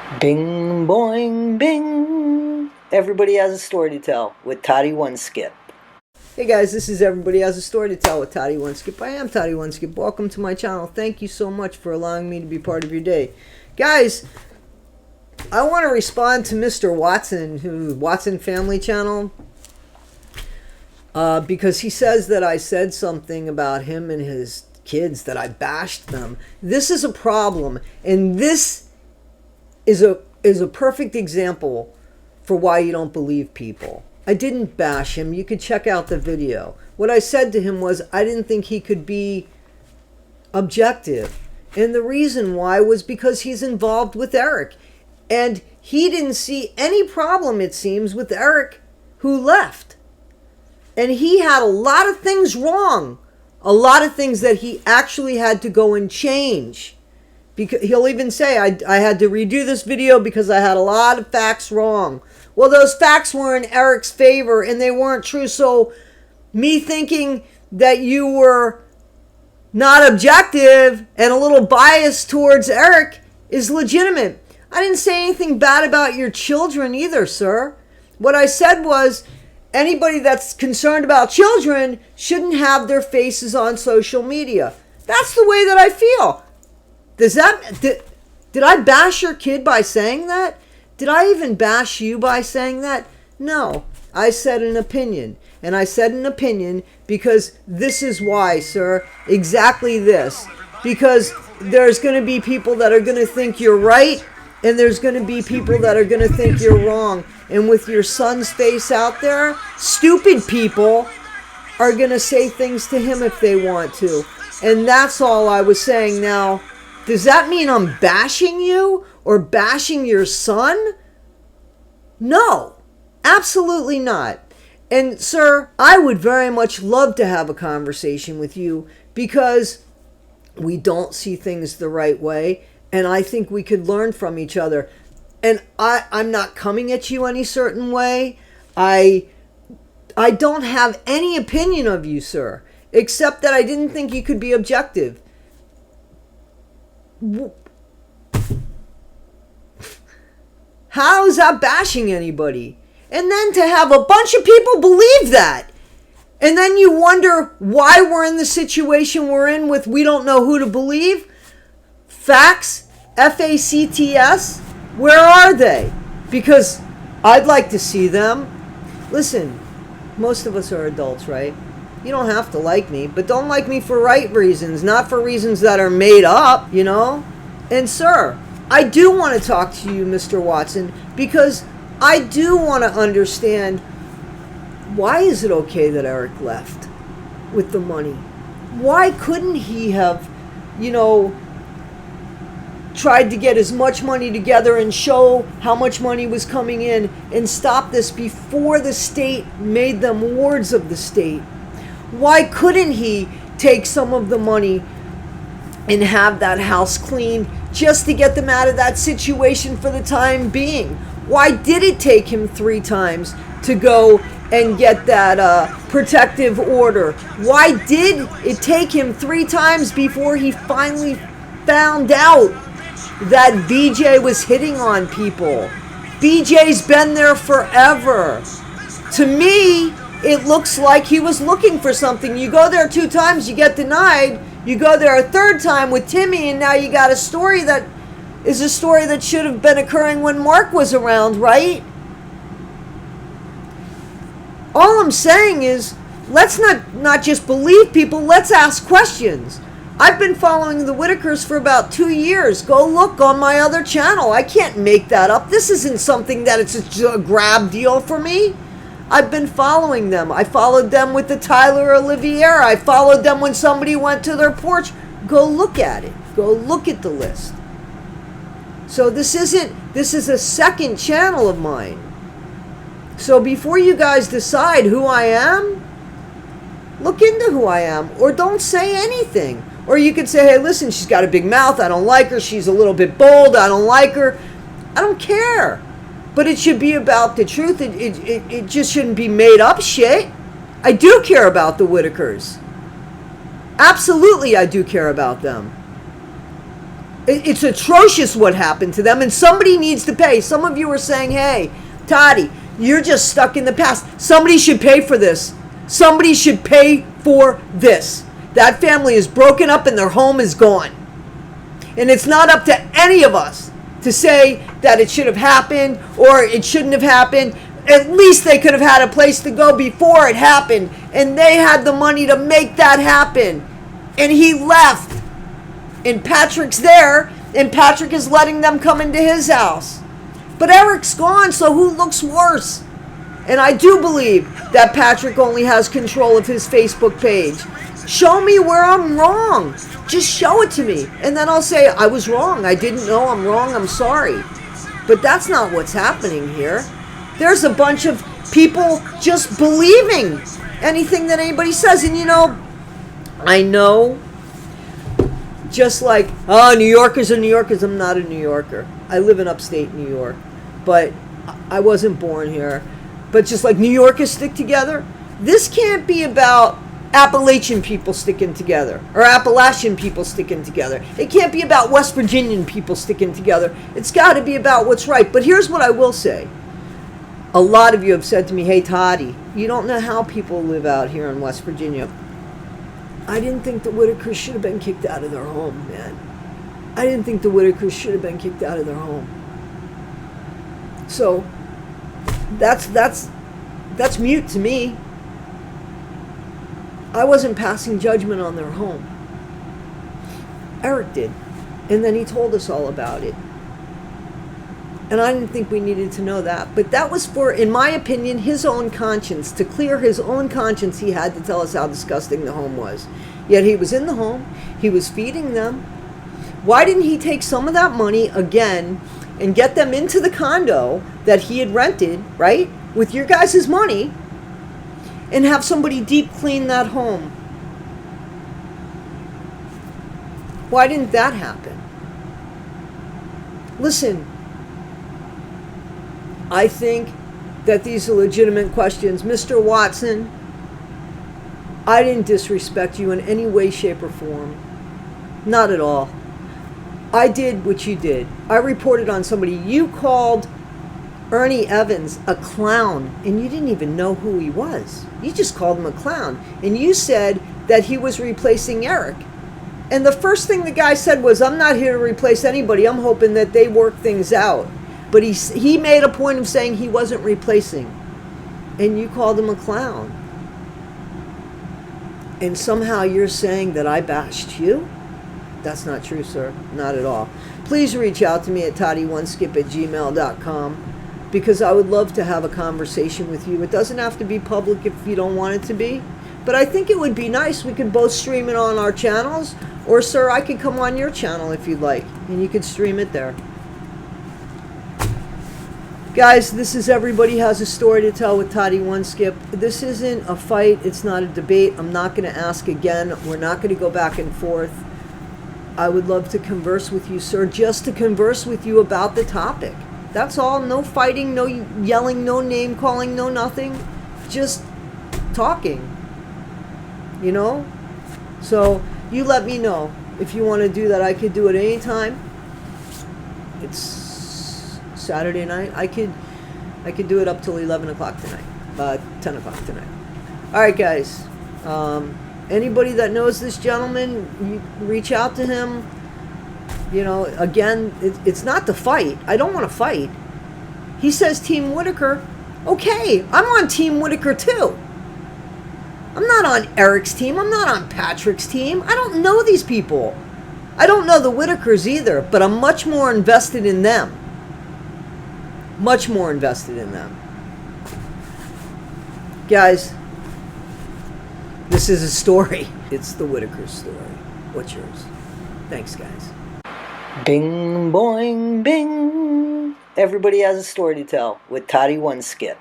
Bing, boing, bing. Everybody has a story to tell with Toddy One Skip. Hey guys, this is Everybody Has a Story to Tell with Toddy One Skip. I am Toddy One Skip. Welcome to my channel. Thank you so much for allowing me to be part of your day. Guys, I want to respond to Mr. Watson, Watson Family Channel, because he says that I said something about him and his kids, that I bashed them. This is a problem, and this is a perfect example for why you don't believe people. I didn't bash him. You could check out the video. What I said to him was I didn't think he could be objective. And the reason why was because he's involved with Eric. And he didn't see any problem, it seems, with Eric, who left. And he had a lot of things wrong. A lot of things that he actually had to go and change. Because he'll even say, I had to redo this video because I had a lot of facts wrong. Well, those facts were in Eric's favor and they weren't true. So me thinking that you were not objective and a little biased towards Eric is legitimate. I didn't say anything bad about your children either, sir. What I said was anybody that's concerned about children shouldn't have their faces on social media. That's the way that I feel. Did I bash your kid by saying that? Did I even bash you by saying that? No, I said an opinion. And I said an opinion because this is why, sir. Exactly this. Because there's going to be people that are going to think you're right, and there's going to be people that are going to think you're wrong. And with your son's face out there, stupid people are going to say things to him if they want to. And that's all I was saying. Now, does that mean I'm bashing you or bashing your son? No, absolutely not. And sir, I would very much love to have a conversation with you because we don't see things the right way. And I think we could learn from each other. And I'm not coming at you any certain way. I don't have any opinion of you, sir, except that I didn't think you could be objective. How is that bashing anybody? And then to have a bunch of people believe that. And then you wonder why we're in the situation we're in with we don't know who to believe. Facts, F-A-C-T-S, where are they? Because I'd like to see them. Listen, most of us are adults, right? You don't have to like me, but don't like me for right reasons, not for reasons that are made up, you know? And sir, I do want to talk to you, Mr. Watson, because I do want to understand why is it okay that Eric left with the money? Why couldn't he have, tried to get as much money together and show how much money was coming in and stop this before the state made them wards of the state? Why couldn't he take some of the money and have that house cleaned just to get them out of that situation for the time being? Why did it take him 3 times to go and get that protective order? Why did it take him 3 times before he finally found out that BJ was hitting on people? BJ's been there forever. To me, it looks like he was looking for something. You go there 2 times, you get denied. You go there a 3rd time with Timmy, and now you got a story that is a story that should have been occurring when Mark was around, right? All I'm saying is, let's not just believe people, let's ask questions. I've been following the Whittakers for about 2 years. Go look on my other channel. I can't make that up. This isn't something that it's a grab deal for me. I've been following them. I followed them with the Tyler Oliviera. I followed them when somebody went to their porch. Go look at it. Go look at the list. So this is a 2nd channel of mine. So before you guys decide who I am, look into who I am, or don't say anything. Or you could say, hey, listen, she's got a big mouth. I don't like her. She's a little bit bold. I don't like her. I don't care. But it should be about the truth. It just shouldn't be made up shit. I do care about the Whittakers. Absolutely, I do care about them. It's atrocious what happened to them, and somebody needs to pay. Some of you are saying, hey, Toddy, you're just stuck in the past. Somebody should pay for this. Somebody should pay for this. That family is broken up and their home is gone. And it's not up to any of us to say that it should have happened or it shouldn't have happened. At least they could have had a place to go before it happened, and they had the money to make that happen. And he left. And Patrick's there, and Patrick is letting them come into his house. But Eric's gone, so who looks worse? And I do believe that Patrick only has control of his Facebook page. Show me where I'm wrong. Just show it to me. And then I'll say, I was wrong. I didn't know I'm wrong. I'm sorry. But that's not what's happening here. There's a bunch of people just believing anything that anybody says. And you know, I know, just like, oh, New Yorkers are New Yorkers. I'm not a New Yorker. I live in upstate New York. But I wasn't born here. But just like New Yorkers stick together, this can't be about Appalachian people sticking together or Appalachian people sticking together. It can't be about West Virginian people sticking together. It's got to be about what's right. But here's what I will say. A lot of you have said to me, hey, Toddy, you don't know how people live out here in West Virginia. I didn't think the Whittakers should have been kicked out of their home, man. I didn't think the Whittakers should have been kicked out of their home. So that's mute to me. I wasn't passing judgment on their home. Eric did. And then he told us all about it. And I didn't think we needed to know that. But that was for, in my opinion, his own conscience. To clear his own conscience, he had to tell us how disgusting the home was. Yet he was in the home. He was feeding them. Why didn't he take some of that money again and get them into the condo that he had rented, right, with your guys' money, and have somebody deep clean that home? Why didn't that happen? Listen, I think that these are legitimate questions. Mr. Watson, I didn't disrespect you in any way, shape, or form. Not at all. I did what you did. I reported on somebody. You called Ernie Evans a clown, and you didn't even know who he was. You just called him a clown. And you said that he was replacing Eric. And the first thing the guy said was, I'm not here to replace anybody. I'm hoping that they work things out. But he made a point of saying he wasn't replacing. And you called him a clown. And somehow you're saying that I bashed you? That's not true, sir. Not at all. Please reach out to me at toddyonesskip@gmail.com, because I would love to have a conversation with you. It doesn't have to be public if you don't want it to be. But I think it would be nice. We could both stream it on our channels. Or, sir, I could come on your channel if you'd like. And you could stream it there. Guys, this is Everybody Has a Story to Tell with Toddy One Skip. This isn't a fight. It's not a debate. I'm not going to ask again. We're not going to go back and forth. I would love to converse with you, sir, just to converse with you about the topic. That's all. No fighting, no yelling, no name calling, no nothing. Just talking. You know? So you let me know if you want to do that. I could do it anytime. It's Saturday night. I could do it up till 11 o'clock tonight. 10 o'clock tonight. All right, guys. Anybody that knows this gentleman, you reach out to him. You know, again, it's not to fight. I don't want to fight. He says Team Whittaker. Okay, I'm on Team Whittaker too. I'm not on Eric's team. I'm not on Patrick's team. I don't know these people. I don't know the Whittakers either, but I'm much more invested in them. Much more invested in them. Guys, this is a story. It's the Whittaker story. What's yours? Thanks, guys. Bing, boing, bing. Everybody has a story to tell with Toddy One Skip.